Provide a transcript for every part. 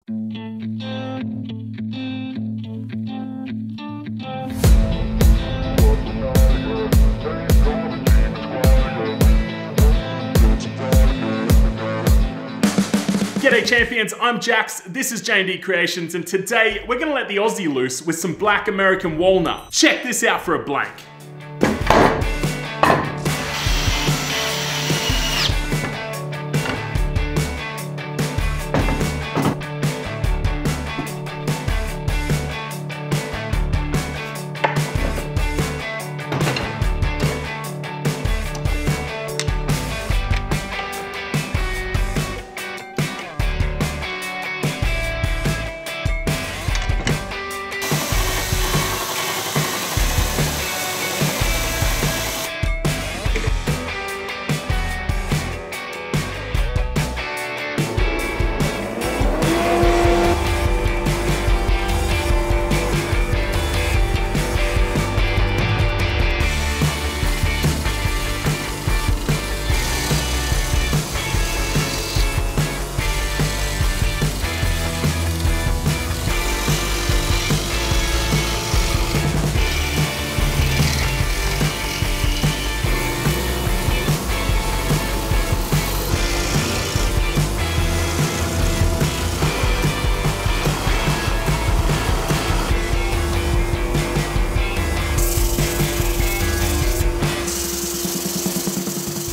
G'day champions, I'm Jax, this is J&D Creations, and today we're gonna let the Aussie loose with some black American walnut. Check this out for a blank.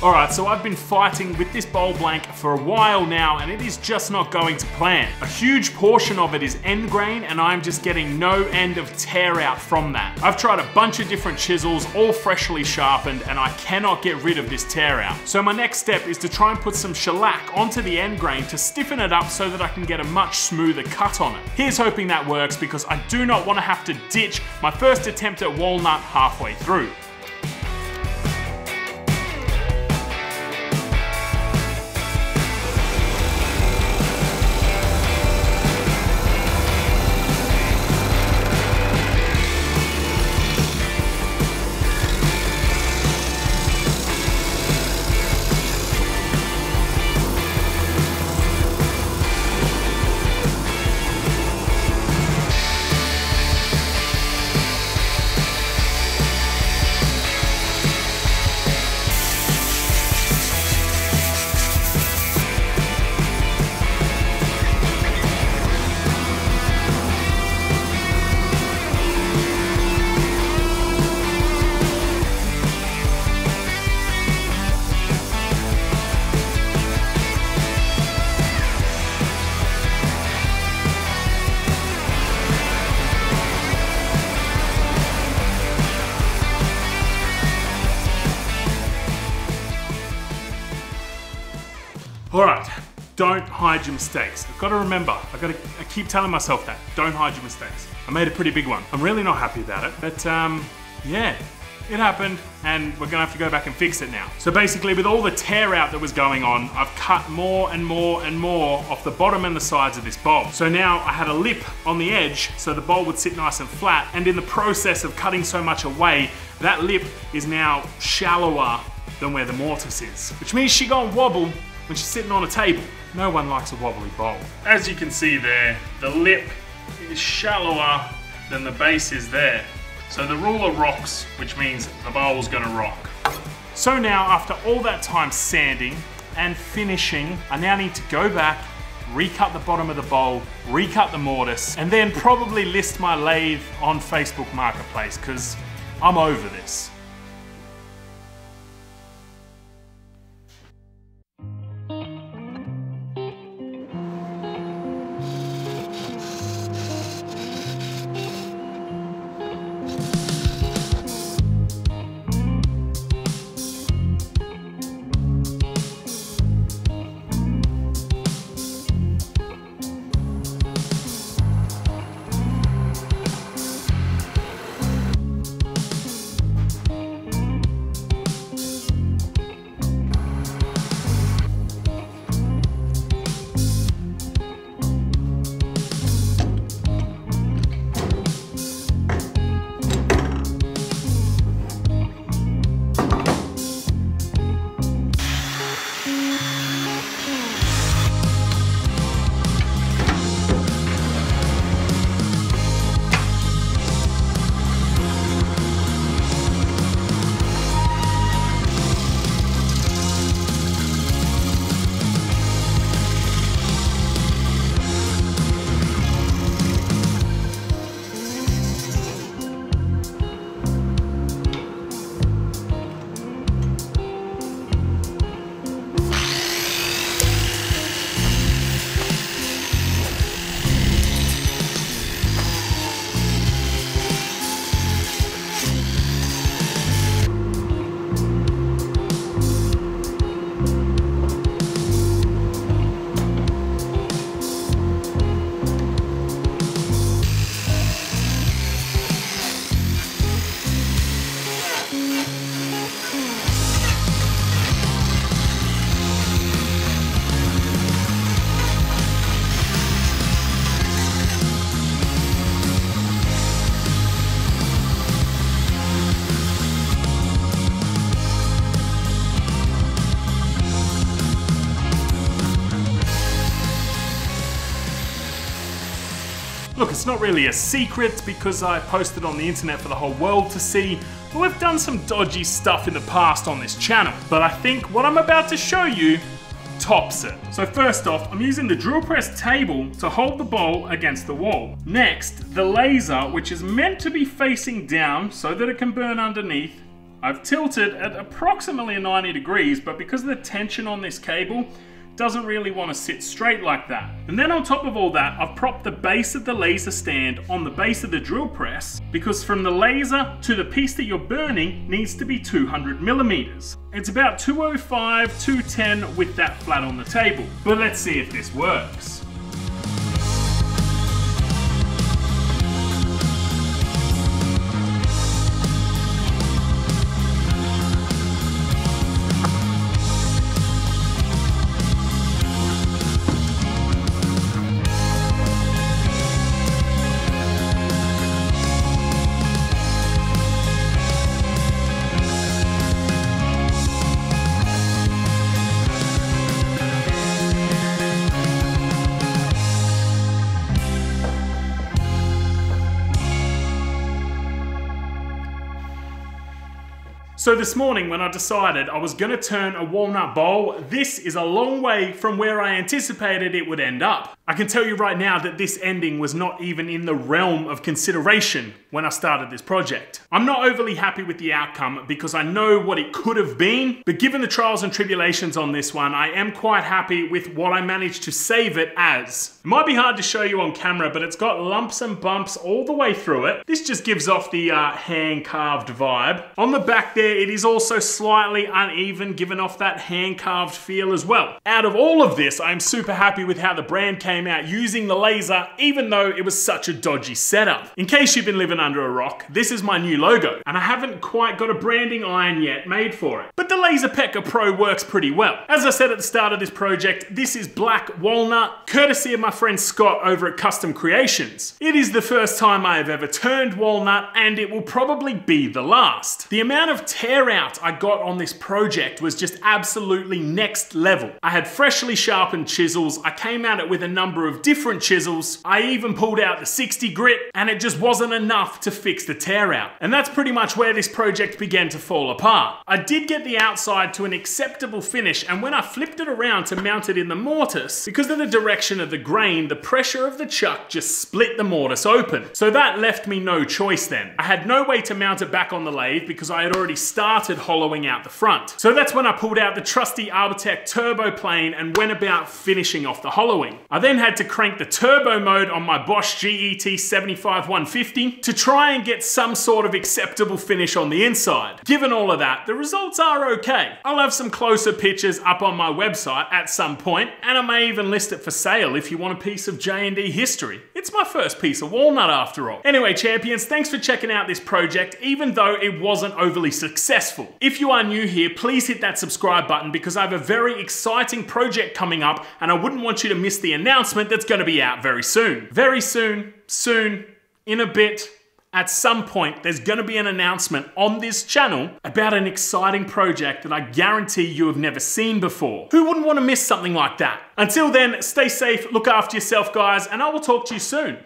Alright, so I've been fighting with this bowl blank for a while now and it is just not going to plan. A huge portion of it is end grain and I'm just getting no end of tear out from that. I've tried a bunch of different chisels, all freshly sharpened, and I cannot get rid of this tear out. So my next step is to try and put some shellac onto the end grain to stiffen it up so that I can get a much smoother cut on it. Here's hoping that works because I do not want to have to ditch my first attempt at walnut halfway through. Alright, don't hide your mistakes. I've got to remember, I keep telling myself that. Don't hide your mistakes. I made a pretty big one. I'm really not happy about it, but yeah, it happened and we're gonna have to go back and fix it now. So basically with all the tear out that was going on, I've cut more and more and more off the bottom and the sides of this bowl. So now I had a lip on the edge so the bowl would sit nice and flat, and in the process of cutting so much away, that lip is now shallower than where the mortise is, which means she gonna wobble when she's sitting on a table. No one likes a wobbly bowl. As you can see there, the lip is shallower than the base is there. So the ruler rocks, which means the bowl's gonna rock. So now, after all that time sanding and finishing, I now need to go back, recut the bottom of the bowl, recut the mortise, and then probably list my lathe on Facebook Marketplace, because I'm over this. Look, it's not really a secret because I posted on the internet for the whole world to see, but we've done some dodgy stuff in the past on this channel. But I think what I'm about to show you tops it. So first off, I'm using the drill press table to hold the bowl against the wall. Next, the laser, which is meant to be facing down so that it can burn underneath, I've tilted at approximately 90 degrees, but because of the tension on this cable, doesn't really want to sit straight like that. And then on top of all that, I've propped the base of the laser stand on the base of the drill press, because from the laser to the piece that you're burning needs to be 200 millimeters. It's about 205, 210 with that flat on the table. But let's see if this works. So this morning when I decided I was going to turn a walnut bowl, this is a long way from where I anticipated it would end up. I can tell you right now that this ending was not even in the realm of consideration when I started this project. I'm not overly happy with the outcome because I know what it could have been, but given the trials and tribulations on this one, I am quite happy with what I managed to save it as. It might be hard to show you on camera, but it's got lumps and bumps all the way through it. This just gives off the hand-carved vibe. On the back there, it is also slightly uneven, giving off that hand-carved feel as well. Out of all of this, I'm super happy with how the brand came out using the laser, even though it was such a dodgy setup. In case you've been living under a rock, this is my new logo, and I haven't quite got a branding iron yet made for it. But the Laser Pecker Pro works pretty well. As I said at the start of this project, this is black walnut, courtesy of my friend Scott over at Custom Creations. It is the first time I have ever turned walnut, and it will probably be the last. The amount of tear out I got on this project was just absolutely next level. I had freshly sharpened chisels, I came at it with a number of different chisels, I even pulled out the 60 grit, and it just wasn't enough to fix the tear out. And that's pretty much where this project began to fall apart. I did get the outside to an acceptable finish, and when I flipped it around to mount it in the mortise, because of the direction of the grain, the pressure of the chuck just split the mortise open. So that left me no choice then. I had no way to mount it back on the lathe because I had already started hollowing out the front. So that's when I pulled out the trusty Arbortech turbo plane and went about finishing off the hollowing. I then had to crank the turbo mode on my Bosch GET 75150 to try and get some sort of acceptable finish on the inside. Given all of that, the results are okay. I'll have some closer pictures up on my website at some point, and I may even list it for sale if you want a piece of J&D history. It's my first piece of walnut after all. Anyway, champions, thanks for checking out this project, even though it wasn't overly successful. If you are new here, please hit that subscribe button because I have a very exciting project coming up, and I wouldn't want you to miss the announcement that's going to be out very soon. Very soon, in a bit, at some point, there's going to be an announcement on this channel about an exciting project that I guarantee you have never seen before. Who wouldn't want to miss something like that? Until then, stay safe, look after yourself, guys, and I will talk to you soon.